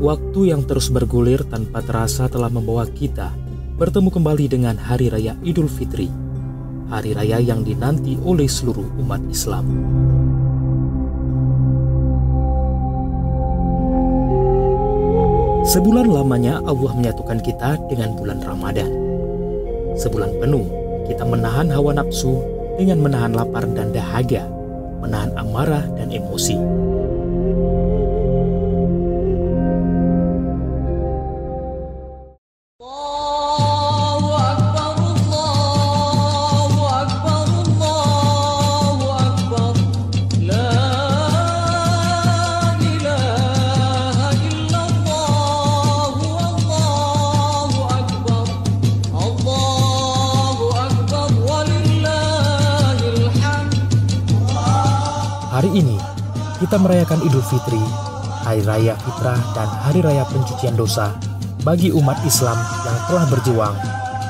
waktu yang terus bergulir tanpa terasa telah membawa kita bertemu kembali dengan Hari Raya Idul Fitri, hari raya yang dinanti oleh seluruh umat Islam. Sebulan lamanya Allah menyatukan kita dengan bulan Ramadan. Sebulan penuh kita menahan hawa nafsu dengan menahan lapar dan dahaga, menahan amarah dan emosi. Hari ini, kita merayakan Idul Fitri, Hari Raya Fitrah dan Hari Raya Pencucian Dosa bagi umat Islam yang telah berjuang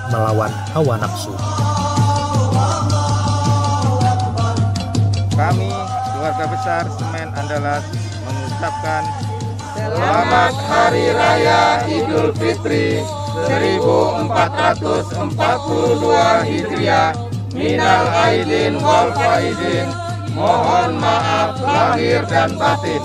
melawan hawa nafsu. Kami, keluarga besar Semen Andalas, mengucapkan Selamat Hari Raya Idul Fitri 1442 Hijriah. Minal aidin wal faizin. Mohon maaf lahir dan batin.